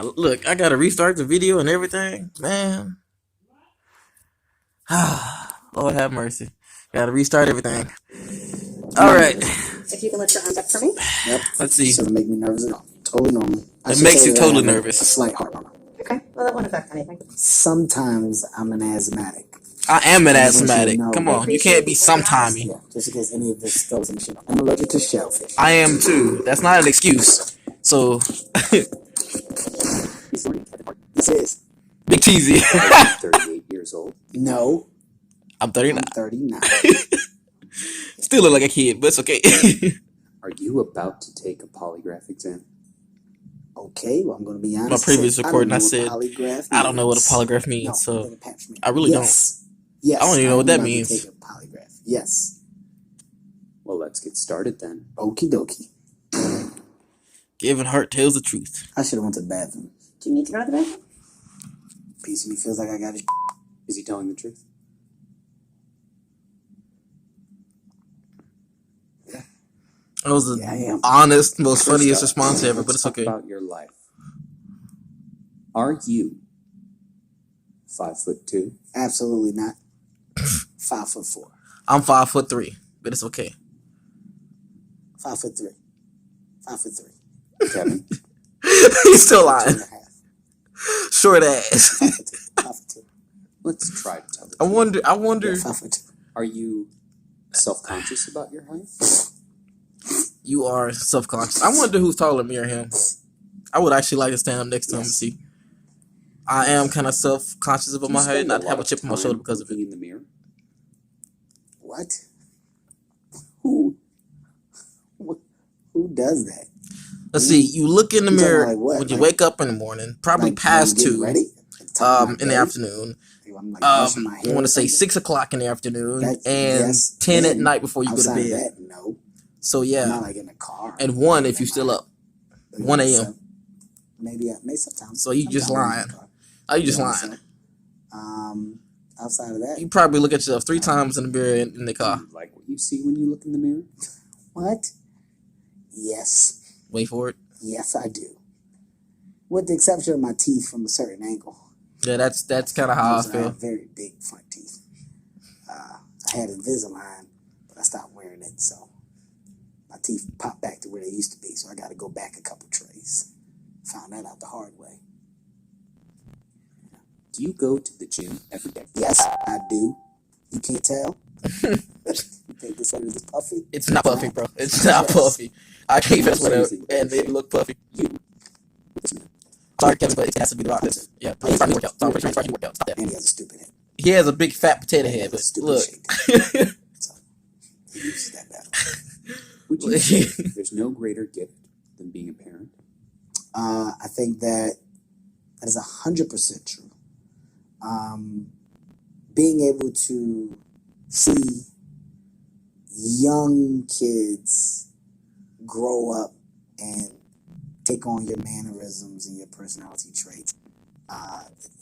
Look, I gotta restart the video and everything, man. Lord have mercy. Gotta restart everything. All right. If you can lift your arms up for me. Yep. Let's see. So it make me nervous at all. Totally normal. It makes you totally A nervous. slight heart murmur. Okay. Well, that won't affect anything. Sometimes I'm an asthmatic. I am an I just want you to asthmatic. know. Come on, you can't be sometimey. Yeah, just in case any of this throws in shit. I'm allergic to shellfish. I am too. That's not an excuse. So, This is. Big Cheesy. 38 years old. No, I'm 39. I'm 39. Still look like a kid, but it's okay. Are you about to take a polygraph exam? Okay, well, I'm going to be honest. My previous recording, I don't know said, what polygraph I don't know what a means. polygraph means, No, so take a pap smear. I really Yes. Yes. I don't even know what that I'm about to means. Take a polygraph. Yes. Well, let's get started then. Okie dokie. Giving heart tells the truth. I should have went to the bathroom. Do you need to go to the bathroom? Piece of me feels like I got it. Is he telling the truth? That was the Yeah, I am. honest, most First funniest up, response ever, but let's it's talk okay. about your life. Are you 5'2"? Absolutely not. 5'4". I'm 5'3", but it's okay. 5'3". 5'3". Kevin? He's still lying. 2.5. Short ass. 5'2". 5'2". Let's try to tell the I truth. wonder. Yeah, 5'2". Are you self-conscious about your height? You are self-conscious. I wonder who's taller, me or him. I would actually like to stand up next to him and see. I am kind of self-conscious about Do you my height, spend not a to have a lot chip on my time shoulder because of it. looking in the mirror? What? Who? Who does that? Let's see. You look in the You talking mirror like what? when you Like- wake up in the morning, probably Like, past when I'm getting 2, ready? At the top of my in the day? afternoon. I'm like brushing my I hair want or to say something? 6 o'clock in the afternoon That's- and yes, 10 at then night before you go to Outside of bed. that, no. So I'm yeah, not like in the car. and 1 if you're still up. 1 a.m. So, maybe sometimes. So you just Sometimes I'm in the lying. car. Oh, you just Yeah, lying. so, outside of that, You probably look at yourself 3 times in the mirror in the Do car. you like what you see when you look in the mirror? what? Yes, Wait for it. yes, I do. With the exception of my teeth from a certain angle. Yeah, that's kind of how I Those are feel. very big front teeth. I had Invisalign, but I stopped wearing it, so my teeth popped back to where they used to be. So I got to go back a couple trays. Found that out the hard way. Do you go to the gym every day? Yes, I do. You can't tell. You think this one is puffy? It's not puffy, bro. It's not Yes. puffy. I can't mess with it, and they look puffy. You. This man. Sorry, Kevin, but it has to be the opposite. Yeah, he's starting to work out. Sorry, he's starting to work out. Stop that. And he has a stupid head. He has a big fat potato head, but Stupid look. shape. So he uses that better. Would you say there's no greater gift than being a parent? I think that is 100% true. Being able to see young kids grow up and take on your mannerisms and your personality traits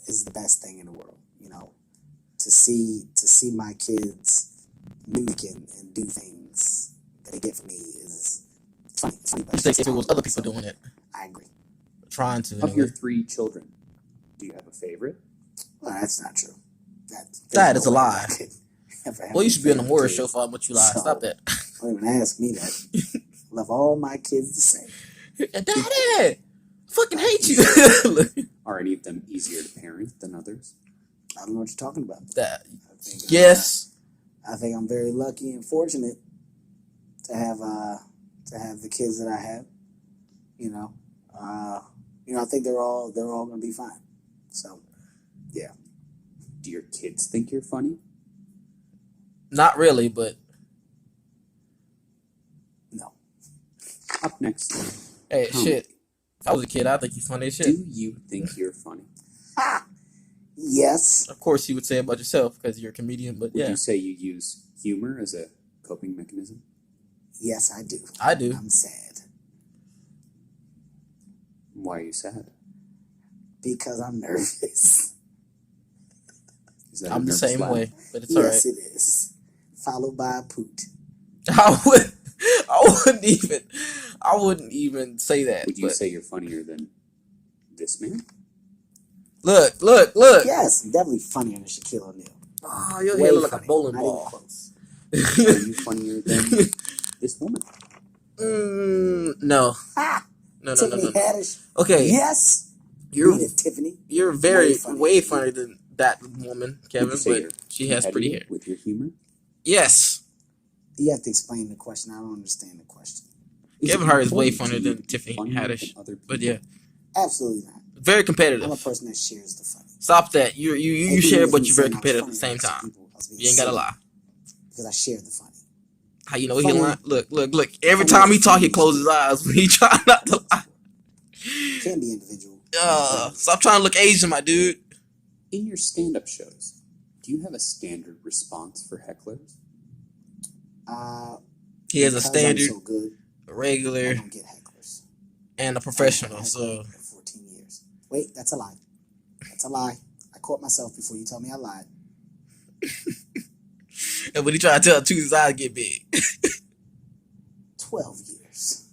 is the best thing in the world. You know, to see my kids mimic and do things that they get from me is funny. It's funny, but You it's think if it just was how other it is. people So, doing it, I agree. trying to. Of Anyway. your 3 children, do you have a favorite? Well, that's not true. That there's is a no way lie. I could ever have Well, you a should be on the favorite horror kid. show for how much you lie. So- Stop that. Don't even ask me that. Love all my kids the same. Daddy, fucking hate you. Are any of them easier to parent than others? I don't know what you're talking about. That. I think, Yes. I think I'm very lucky and fortunate to have the kids that I have. You know, I think they're all gonna be fine. So, yeah. Do your kids think you're funny? Not really, but No. Up next, hey, Comedy. shit. If I was a kid, I'd think he's funny as shit. Do you think you're funny? Yes. Of course, you would say about yourself because you're a comedian, but Would yeah, you say you use humor as a coping mechanism? Yes, I do. I do. I'm sad Why are you sad? because I'm nervous. Is that a I'm the nervous same laugh? way, but it's Yes, alright. it is. Followed by a poot. I wouldn't even say that. Would you but say you're funnier than This man? Look. Yes, definitely funnier than Shaquille O'Neal. Oh, your Way head look like a funnier, bowling not even ball. close. Are you funnier than this woman? No. Ah, No. Tiffany Haddish. Okay, Yes. you're Beat it, Tiffany. you're way funnier than that woman, Would Kevin. you say But you're she has pretty hair. competitive with your humor? Yes, You have to explain the question. I don't understand the question. Kevin it Hart is way important to funnier you than to be Tiffany funnier Haddish. than other people? But yeah, Absolutely not. very I'm competitive. a person that shares the funny. Stop that. You People share, look at but me you're very saying I was competitive at the funny same to time. people. I was being You ain't gotta silly lie. because I share the funny. How you know he Funny. lying? Look. Every Funny time he is talk, he individual. closes his eyes when he try not to lie. Can be individual. Stop trying to look Asian, my dude. In your stand-up shows, do you have a standard response for hecklers? He has a Because standard, I'm so good, a I regular, don't get hecklers. and a I professional. haven't So heckled in 14 years. Wait, that's a lie. That's a lie. I caught myself before you told me I lied. and when he try to tell the truth, his eyes get big. 12 years.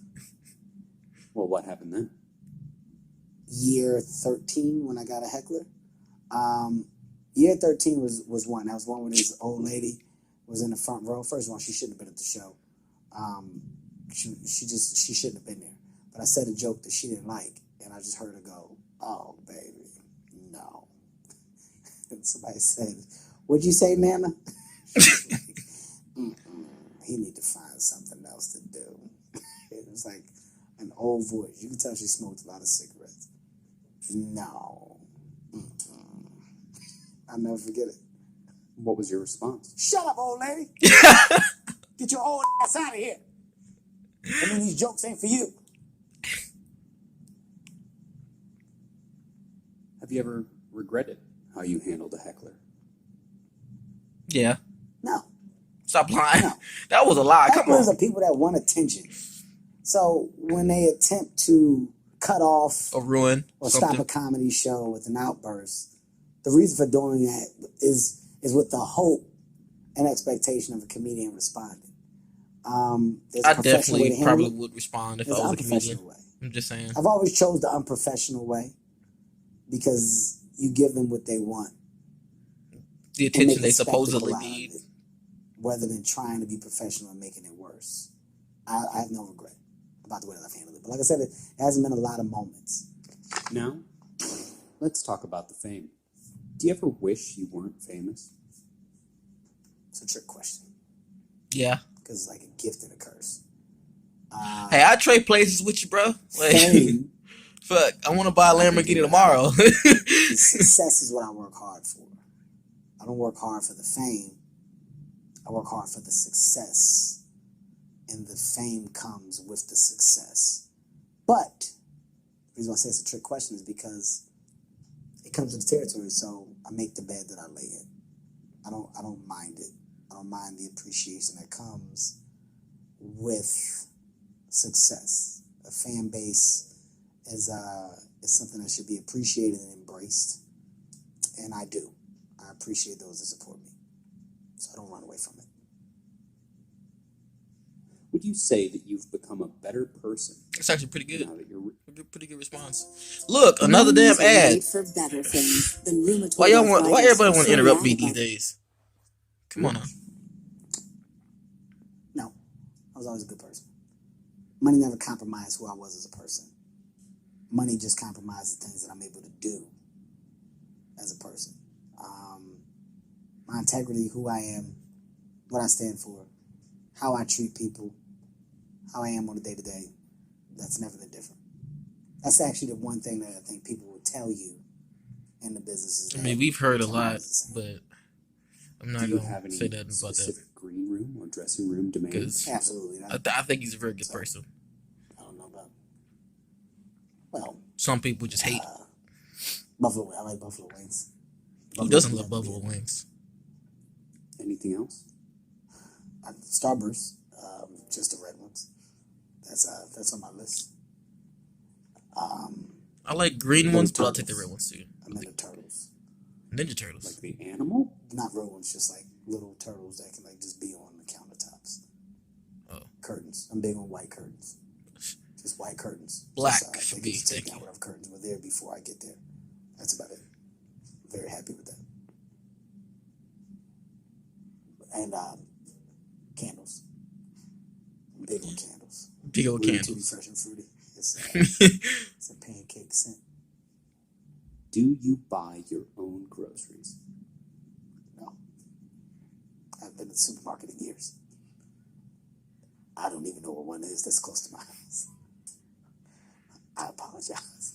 Well, what happened then? Year 13 when I got a heckler. Year 13 was one. That was one where this old lady was in the front row. First of all, she shouldn't have been at the show. She shouldn't have been there. But I said a joke that she didn't like, and I just heard her go, "Oh, baby, no." And somebody said, "What'd you say, Nana?" Like, he need to find something else to do. It was like an old voice. You can tell she smoked a lot of cigarettes. No. I'll never forget it. What was your response? Shut up, old lady. Get your old ass out of here. I mean, these jokes ain't for you. Have you ever regretted how you handled a heckler? Yeah. No. Stop lying. No. That was a lie. Come Hecklers on. are people that want attention. So when they attempt to cut off Or ruin or something. stop a comedy show with an outburst, the reason for doing that is with the hope and expectation of a comedian responding. There's a I professional way to definitely handle probably it. would respond if There's I an was a comedian. unprofessional way. I'm just saying. I've always chose the unprofessional way because you give them what they want. The and make attention a they spectacle supposedly out of need. it, rather than trying to be professional and making it worse. I have no regret about the way that I've handled it. But like I said, it hasn't been a lot of moments. Now, let's talk about the fame. Do you ever wish you weren't famous? It's a trick question Yeah. because it's like a gift and a curse. Hey, I trade places with you, bro. Like, Fame, fuck, I want to buy a Lamborghini tomorrow. success is what I work hard for. I don't work hard for the fame. I work hard for the success. And the fame comes with the success. But the reason why I say it's a trick question is because it comes with the territory. So I make the bed that I lay in. I don't mind it. I don't mind the appreciation that comes with success. A fan base is something that should be appreciated and embraced. And I do. I appreciate those that support me. So I don't run away from it. Would you say that you've become a better person It's actually pretty good. now that you're Pretty good response. Look, another damn ad. For better things than rheumatoid Why everybody want to interrupt me psoriatic these days? Come on now. No, I was always a good person. Money never compromised who I was as a person. Money just compromised the things that I'm able to do as a person. My integrity, who I am, what I stand for, how I treat people, how I am on a day-to-day, that's never been different. That's actually the one thing that I think people will tell you in the business. I mean, we've heard a lot, Is but I'm not Do you going have to any say nothing about that. specific green room or dressing room demands? Because absolutely. I think he's a very good person. I don't know about. Well, Some people just hate. Buffalo. I like buffalo wings. Who doesn't love buffalo wings? Anything else? Starburst, just the red ones. That's on my list. I like green ones, but I'll take the red ones too. I'm into turtles. Ninja Turtles. Like the animal? Not red ones, just like little turtles that can like just be on the countertops. Oh. Curtains. I'm big on white curtains. Just white curtains. Black Just, should they be, can just take thank down you. whatever curtains were there before I get there. That's about it. Very happy with that. And candles. Big old candles. Big old Tutti candles. Fresh and fruity. It's a pancake scent. Do you buy your own groceries? No. I've been to the supermarket in years. I don't even know where one is that's close to my house. I apologize.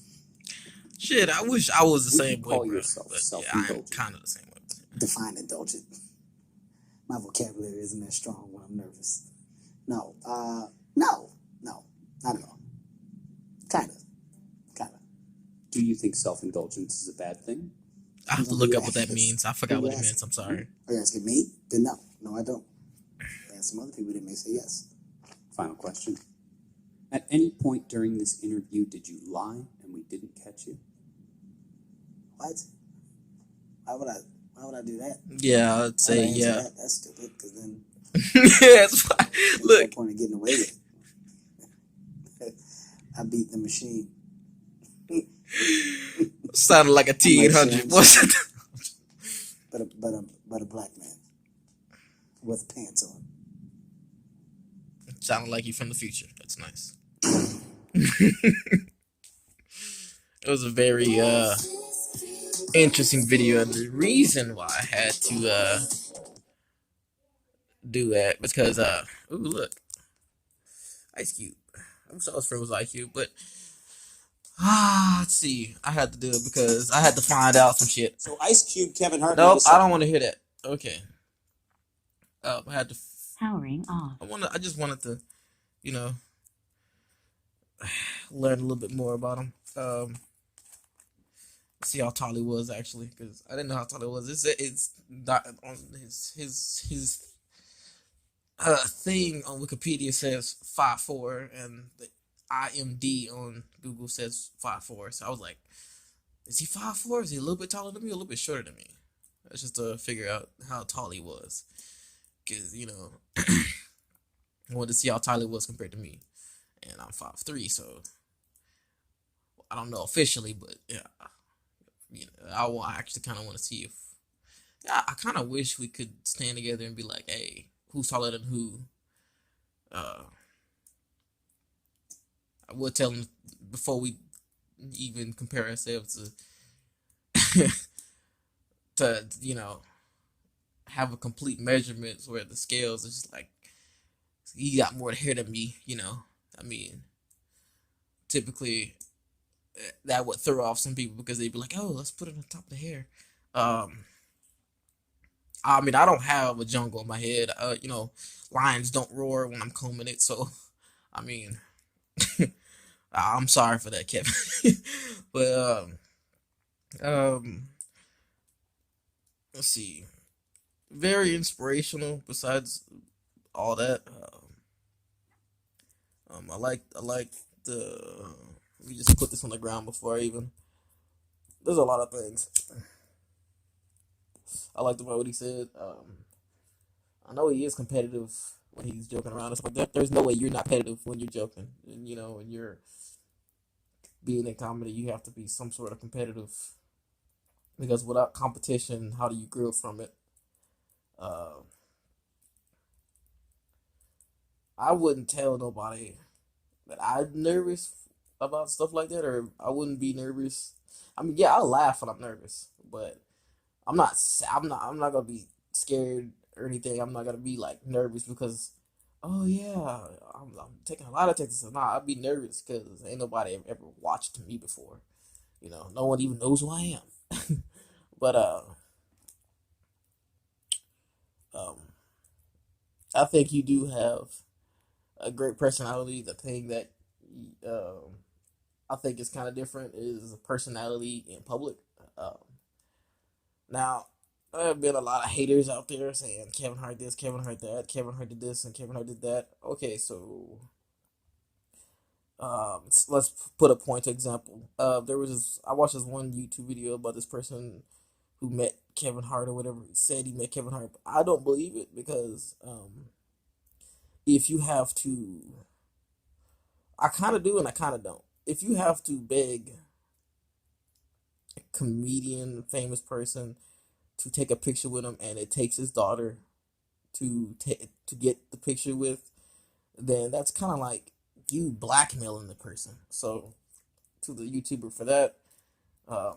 Shit, I wish I was the Would you same way, call bro. yourself But yeah, I am self-indulgent? kind of the same way. Define indulgent. My vocabulary isn't that strong when I'm nervous. No, not at all. Kind of. Do you think self-indulgence is a bad thing? I have to look up what that means. I forgot what it means. I'm sorry. Are you asking me? Then no. No, I don't. And some other people that may say yes. Final question. At any point during this interview, did you lie and we didn't catch you? What? Why would I do that? Yeah, I'd say yeah. That? That's stupid, because then That's why. there's Look, no point in getting away with it. I beat the machine. sounded like a T-800. But a black man with pants on. Sounded like you from the future. That's nice. It was a very interesting video, and the reason why I had to do that because ooh, look, Ice Cube. I'm sure his friend was Ice Cube, but let's see. I had to do it because I had to find out some shit. So Ice Cube, Kevin Hart. Nope, I don't want to hear that. Okay. I had to. Powering off. I just wanted to, you know, learn a little bit more about him. See how tall he was actually, because I didn't know how tall he was. It's not on his thing on Wikipedia says 5'4", and the IMD on Google says 5'4". So I was like, is he 5'4"? Is he a little bit taller than me, or a little bit shorter than me? That's just to figure out how tall he was, because I wanted to see how tall he was compared to me, and I'm 5'3", so I don't know officially, but yeah. I actually kind of want to see if. Yeah, I kind of wish we could stand together and be like, "Hey, who's taller than who?" I would tell them before we even compare ourselves to have a complete measurement where the scales is just like he got more hair than me. I mean, typically that would throw off some people because they'd be like, "Oh, let's put it on top of the hair." I mean, I don't have a jungle in my head. Lions don't roar when I'm combing it, so I mean, I'm sorry for that, Kevin. But let's see. Very inspirational. Besides all that, I like the. Let me just put this on the ground before I even. There's a lot of things. I like the way what he said. I know he is competitive when he's joking around and stuff like that. There's no way you're not competitive when you're joking. And, when you're being in comedy, you have to be some sort of competitive. Because without competition, how do you grow from it? I wouldn't tell nobody that I'm nervous about stuff like that, or I wouldn't be nervous. I mean, yeah, I'll laugh when I'm nervous, but I'm not gonna be scared or anything. I'm not gonna be like nervous because, oh yeah, I'm taking a lot of tests. Nah, I'd be nervous because ain't nobody ever watched me before. No one even knows who I am. But I think you do have a great personality. The thing that I think is kind of different is personality in public. Um, Now, there have been a lot of haters out there saying Kevin Hart this, Kevin Hart that, Kevin Hart did this, and Kevin Hart did that. Okay, so let's put a point example. I watched this one YouTube video about this person who met Kevin Hart or whatever. He said he met Kevin Hart. But I don't believe it because if you have to I kind of do and I kind of don't. If you have to beg a comedian, famous person to take a picture with him, and it takes his daughter to get the picture with, then that's kind of like you blackmailing the person. So to the YouTuber for that, um,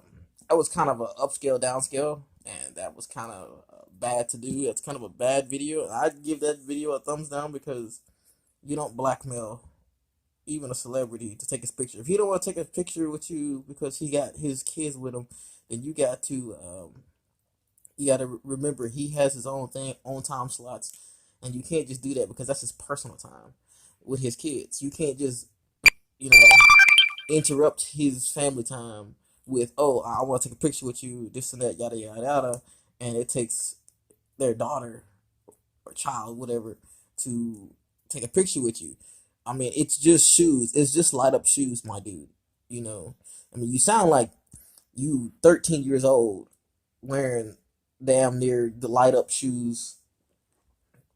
that was kind of a upscale, downscale, and that was kind of bad to do. That's kind of a bad video. I'd give that video a thumbs down because you don't blackmail even a celebrity to take his picture. If he don't want to take a picture with you because he got his kids with him, then you got to remember he has his own thing, own time slots, and you can't just do that because that's his personal time with his kids. You can't just you know interrupt his family time with, oh, I want to take a picture with you, this and that, yada yada yada, and it takes their daughter or child, whatever, to take a picture with you. I mean, it's just shoes. It's just light up shoes, my dude. You know, I mean, you sound like you 13 years old wearing damn near the light up shoes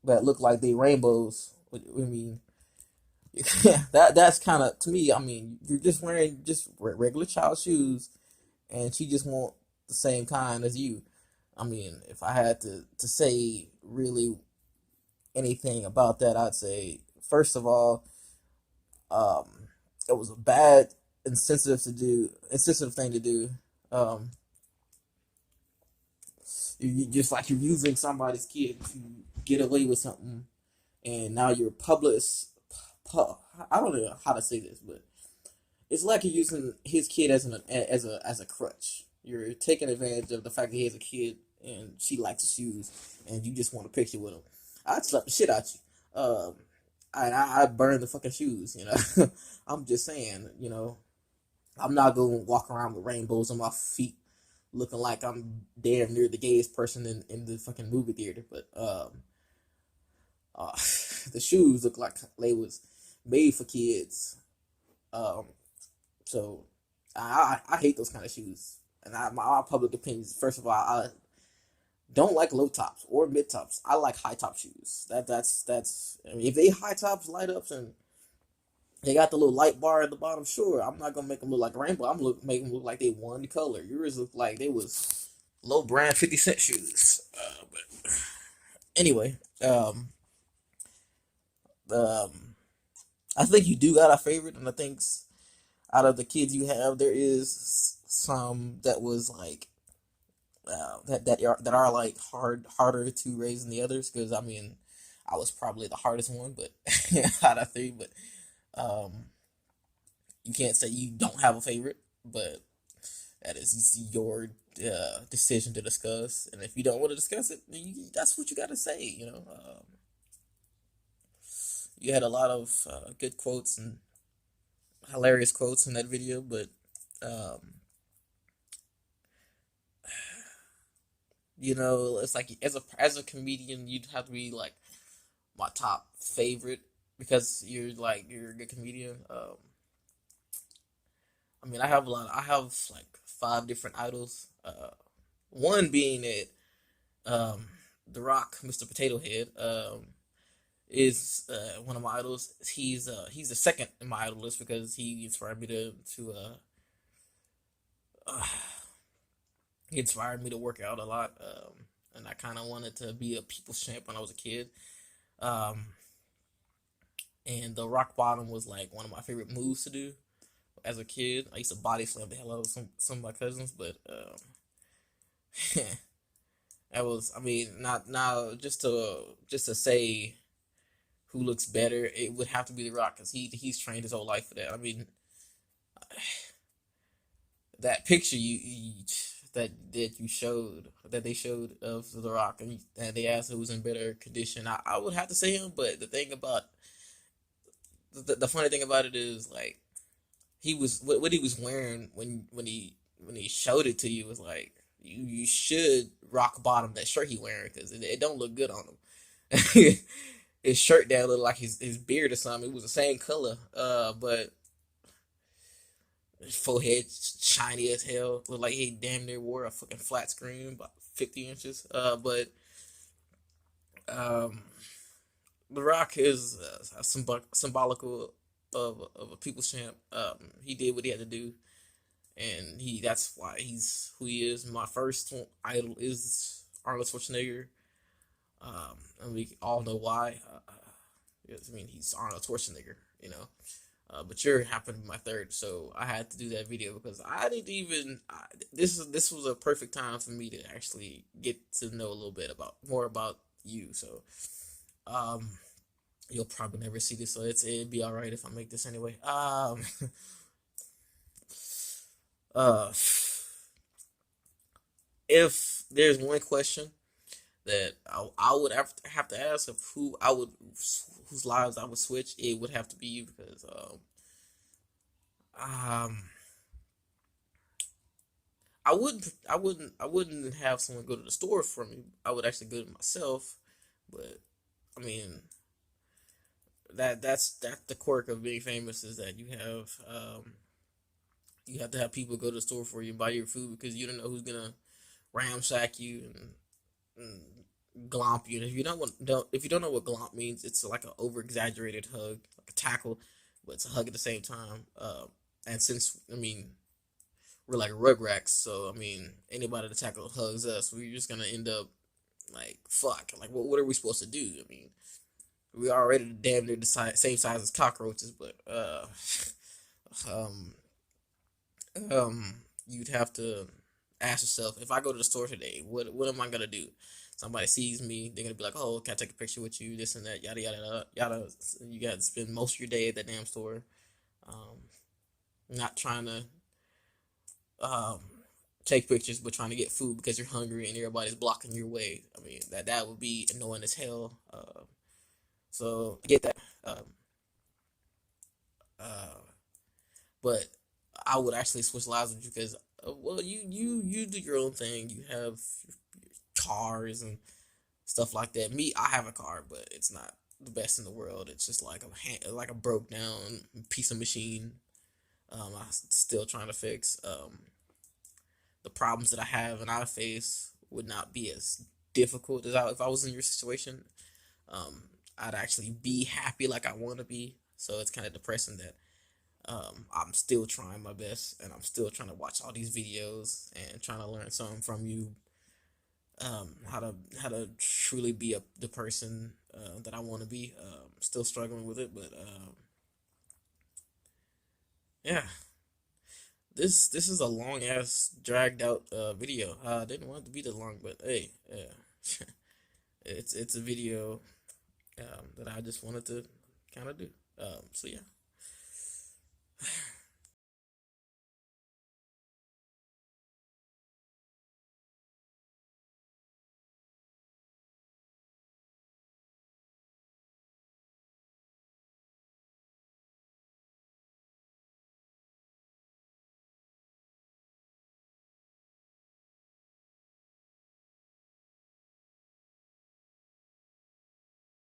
that look like they rainbows. I mean, yeah, that's kind of to me. I mean, you're just wearing just regular child shoes, and she just want the same kind as you. I mean, if I had to say really anything about that, I'd say first of all, um, it was a bad, insensitive thing to do. Um, you just like you're using somebody's kid to get away with something, and now you're public. I don't know how to say this, but it's like you're using his kid as a crutch. You're taking advantage of the fact that he has a kid and she likes his shoes, and you just want a picture with him. I'd slap the shit out you. I burn the fucking shoes. I'm just saying. I'm not gonna walk around with rainbows on my feet, looking like I'm damn near the gayest person in the fucking movie theater. But uh, the shoes look like they was made for kids. Um, so I hate those kind of shoes. And my public opinions, first of all, I don't like low tops or mid tops. I like high top shoes. That's. I mean, if they high tops, light ups, and they got the little light bar at the bottom, sure. I'm not gonna make them look like a rainbow. Make them look like they one color. Yours look like they was low brand 50 cent shoes. But anyway, um, I think you do got a favorite, and I think out of the kids you have, there is some that was like that are like harder to raise than the others. Because I mean, I was probably the hardest one, but out of three. But um, you can't say you don't have a favorite, but that is your decision to discuss. And if you don't want to discuss it, then that's what you got to say. You had a lot of good quotes and hilarious quotes in that video, but um, it's like as a comedian, you'd have to be like my top favorite because you're a good comedian. I mean, I have a lot. I have like five different idols. One being that um, The Rock, Mr. Potato Head, is one of my idols. He's the second in my idol list because he inspired me uh, he inspired me to work out a lot. And I kind of wanted to be a people's champ when I was a kid. Um, and the rock bottom was like one of my favorite moves to do as a kid. I used to body slam the hell out of some of my cousins, but that was, I mean, not now just to say who looks better, it would have to be The Rock because he's trained his whole life for that. I mean, that picture that you showed that they showed of The Rock and they asked who was in better condition. I would have to say him, but the funny thing about it is like he was what he was wearing when he showed it to you was like you should rock bottom that shirt he wearing because it don't look good on him. His shirt down looked like his beard or something. It was the same color, but his forehead shiny as hell. Looked like he damn near wore a fucking flat screen about 50 inches. But um, The Rock is symbolical. of a people's champ. He did what he had to do, and that's why he's who he is. My first idol is Arnold Schwarzenegger. And we all know why. I mean, he's Arnold Schwarzenegger, you know. But you're happened to be my third, so I had to do that video because I didn't even. This was a perfect time for me to actually get to know a little bit more about you. So, um, you'll probably never see this, so it'd be all right if I make this anyway. Uh, if there's one question that I would have to ask of whose lives I would switch, it would have to be you because um I wouldn't have someone go to the store for me. I would actually go to myself. But I mean that's the quirk of being famous is that you have to have people go to the store for you and buy your food because you don't know who's gonna ramsack you and glomp you. And if you don't know what glomp means, it's like an over exaggerated hug, like a tackle, but it's a hug at the same time. And since I mean we're like rugrats, so I mean anybody that tackle hugs us, we're just gonna end up like fuck. Like what are we supposed to do? I mean we already damn near the same size as cockroaches, but um you'd have to ask yourself, if I go to the store today, what am I gonna do? Somebody sees me, they're gonna be like, "Oh, can I take a picture with you?" This and that, yada yada yada. Yada. You got to spend most of your day at that damn store, um, not trying to um, take pictures, but trying to get food because you're hungry and everybody's blocking your way. I mean, that would be annoying as hell. So I get that. Uh, but I would actually switch lives with you because, well, you do your own thing. You have cars and stuff like that. Me, I have a car, but it's not the best in the world. It's just like a broke down piece of machine. I'm still trying to fix. The problems that I have and I face would not be as difficult as if I was in your situation. Um, I'd actually be happy like I want to be. So it's kind of depressing that I'm still trying my best and I'm still trying to watch all these videos and trying to learn something from you. How to truly be the person that I want to be. Still struggling with it, but yeah, this is a long ass dragged out video. I didn't want it to be that long, but hey, it's a video that I just wanted to kind of do. So yeah.